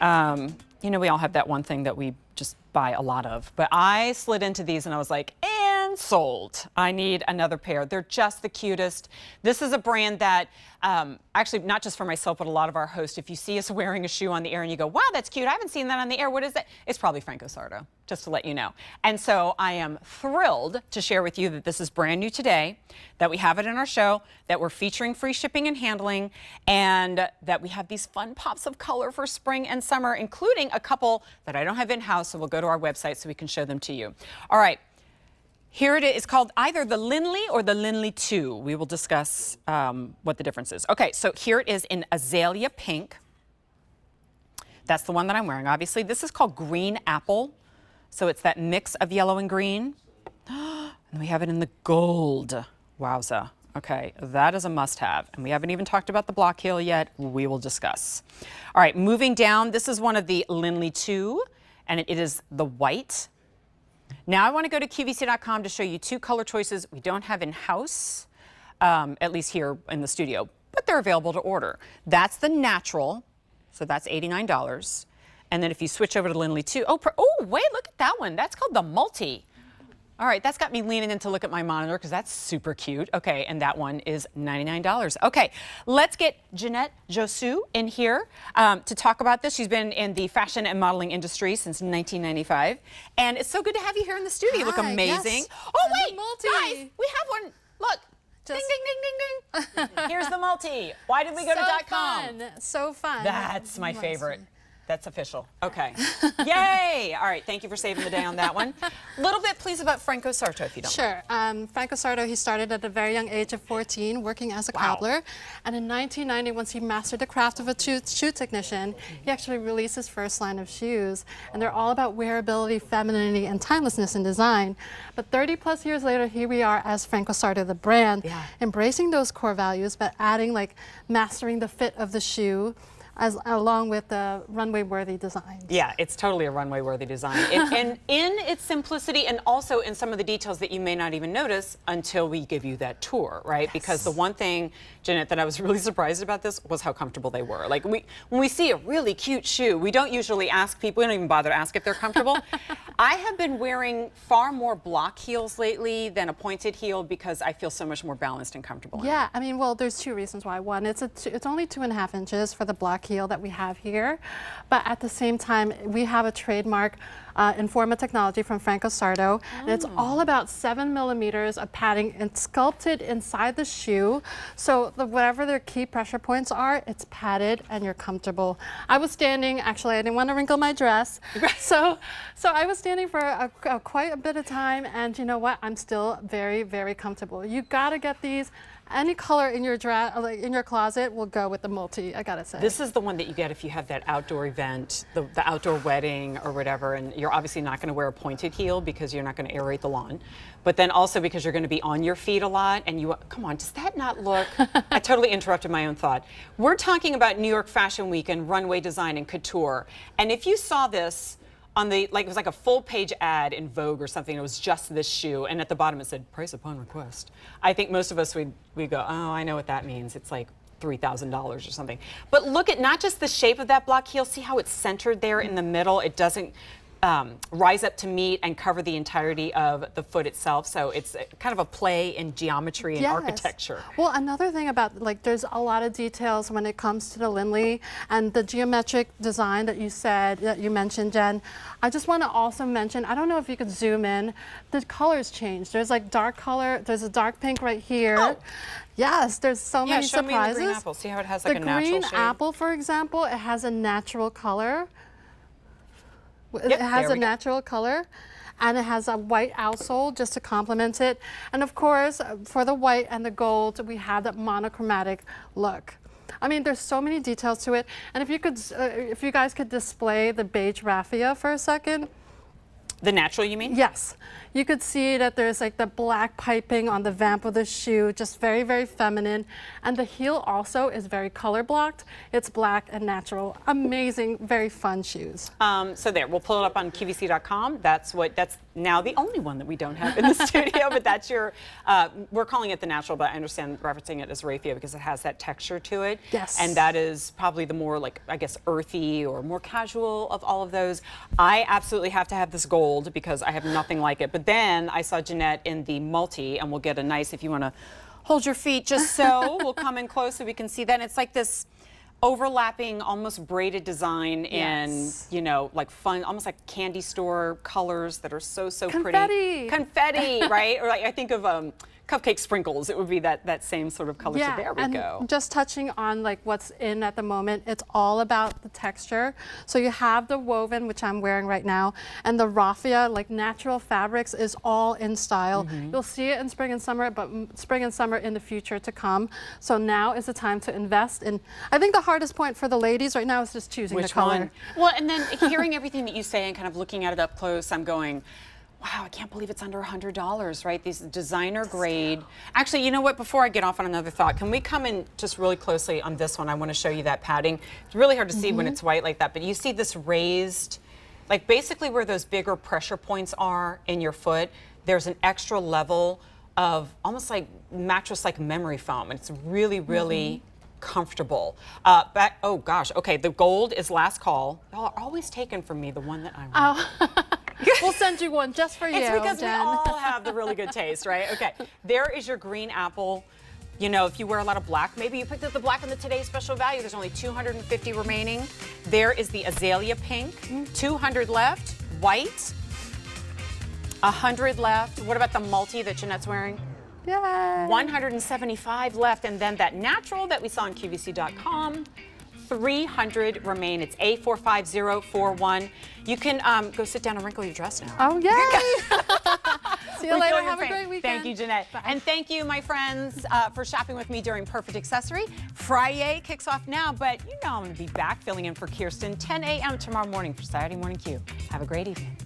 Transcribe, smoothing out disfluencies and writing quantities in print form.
You know, we all have that one thing that we just buy a lot of, but I slid into these and I was like, and sold. I need another pair. They're just the cutest. This is a brand that, actually not just for myself, but a lot of our hosts, if you see us wearing a shoe on the air and you go, wow, that's cute, I haven't seen that on the air, what is that? It's probably Franco Sarto, just to let you know. And so I am thrilled to share with you that this is brand new today, that we have it in our show, that we're featuring free shipping and handling, and that we have these fun pops of color for spring and summer, including a couple that I don't have in-house, so we'll go to our website so we can show them to you. All right. Here it is. It's called either the Linley or the Linley2. We will discuss what the difference is. Okay, so here it is in azalea pink. That's the one that I'm wearing, obviously. This is called green apple. So it's that mix of yellow and green. And we have it in the gold. Wowza. Okay, that is a must-have. And we haven't even talked about the block heel yet. We will discuss. All right, moving down, this is one of the Linley2, and it is the white. Now I want to go to QVC.com to show you two color choices we don't have in-house, at least here in the studio, but they're available to order. That's the natural, so that's $89. And then if you switch over to Linley2, oh wait, look at that one. That's called the multi. All right, that's got me leaning in to look at my monitor because that's super cute. Okay, and that one is $99. Okay, let's get Jeanette Josu in here to talk about this. She's been in the fashion and modeling industry since 1995. And it's so good to have you here in the studio. You look amazing. Yes. Oh, wait, guys, we have one. Look. Ding, ding, ding, ding, ding. Here's the multi. Why did we go to .com? So fun. That's my favorite. That's official. Okay. Yay! All right, thank you for saving the day on that one. A little bit, please, about Franco Sarto, if you don't mind. Sure. Franco Sarto, he started at a very young age of 14 working as a cobbler. And in 1990, once he mastered the craft of a shoe technician, he actually released his first line of shoes. And they're all about wearability, femininity, and timelessness in design. But 30 plus years later, here we are as Franco Sarto, the brand, embracing those core values, but adding, like, mastering the fit of the shoe, along with the runway-worthy designs. Yeah, it's totally a runway-worthy design. And in its simplicity and also in some of the details that you may not even notice until we give you that tour, right? Yes. Because the one thing, Jeanette, that I was really surprised about this was how comfortable they were. Like, when we see a really cute shoe, we don't usually ask people, we don't even bother to ask if they're comfortable. I have been wearing far more block heels lately than a pointed heel because I feel so much more balanced and comfortable. Yeah, I mean, well, there's two reasons why. One, it's only 2.5 inches for the block heel that we have here, but at the same time we have a trademark Informa technology from Franco Sarto, and it's all about 7 millimeters of padding and sculpted inside the shoe, so whatever their key pressure points are, it's padded and you're comfortable. I was standing, actually I didn't want to wrinkle my dress, so I was standing for quite a bit of time, and you know what, I'm still very, very comfortable. You gotta get these. Any color in your in your closet will go with the multi, I gotta say. This is the one that you get if you have that outdoor event, the outdoor wedding or whatever, and you're obviously not gonna wear a pointed heel because you're not gonna aerate the lawn, but then also because you're gonna be on your feet a lot, and you, come on, does that not look? I totally interrupted my own thought. We're talking about New York Fashion Week and runway design and couture, and if you saw this, on the, like, it was like a full page ad in Vogue or something. It was just this shoe, and at the bottom it said price upon request. I think most of us would go, oh, I know what that means. It's like $3,000 or something. But look at not just the shape of that block heel. See how it's centered there in the middle. It doesn't rise up to meet and cover the entirety of the foot itself. So it's kind of a play in geometry and architecture. Well, another thing about, like, there's a lot of details when it comes to the Linley and the geometric design that you mentioned, Jen. I just want to also mention, I don't know if you could zoom in, the colors change. There's like dark color, there's a dark pink right here. Oh. Yes, there's so many surprises. Yeah, show me the green apple. See how it has like a natural shade? The green apple, for example, it has a natural color. It has a natural color, and it has a white outsole just to complement it. And of course, for the white and the gold, we have that monochromatic look. I mean, there's so many details to it. And if you guys could display the beige raffia for a second. The natural, you mean? Yes. You could see that there's like the black piping on the vamp of the shoe, just very, very feminine. And the heel also is very color blocked. It's black and natural. Amazing, very fun shoes. So there, we'll pull it up on QVC.com. That's now the only one that we don't have in the studio, but that's your, we're calling it the natural, but I understand referencing it as raffia because it has that texture to it. Yes. And that is probably the more like, I guess, earthy or more casual of all of those. I absolutely have to have this gold because I have nothing like it. But then I saw Jeanette in the multi, and we'll get a nice, if you want to hold your feet just so, we'll come in close so we can see that. And it's like this overlapping, almost braided design in, you know, like fun, almost like candy store colors that are so Confetti. pretty. Confetti, right? Or like I think of cupcake sprinkles. It would be that same sort of color. Yeah, so there we and go. just touching on like what's in at the moment, it's all about the texture. So you have the woven, which I'm wearing right now, and the raffia, like natural fabrics, is all in style. You'll see it in spring and summer, but spring and summer in the future to come. So now is the time to invest in. I think the hardest point for the ladies right now is just choosing the color. One? Well, and then hearing everything that you say and kind of looking at it up close, I'm going, wow, I can't believe it's under $100, right? These designer grade. Actually, you know what? Before I get off on another thought, can we come in just really closely on this one? I want to show you that padding. It's really hard to see when it's white like that, but you see this raised, like basically where those bigger pressure points are in your foot, there's an extra level of almost like mattress-like memory foam. And it's really, really comfortable. Oh gosh, okay, the gold is last call. Y'all are always taken from me, the one that I want. Oh. We'll send you one just for you, It's because Jen. we all have the really good taste, right? Okay, there is your green apple. You know, if you wear a lot of black, maybe you picked up the black on the Today's Special Value. There's only 250 remaining. There is the azalea pink, 200 left. White, 100 left. What about the multi that Jeanette's wearing? Yay. 175 left, and then that natural that we saw on QVC.com, 300 remain. It's A45041. You can go sit down and wrinkle your dress now. Oh, yay! See you later. Refill your Have a paint. great weekend. Thank you, Jeanette. Bye. And thank you, my friends, for shopping with me during Perfect Accessory. Friday kicks off now, but you know I'm going to be back filling in for Kirsten 10 a.m. tomorrow morning for Saturday Morning Q. Have a great evening.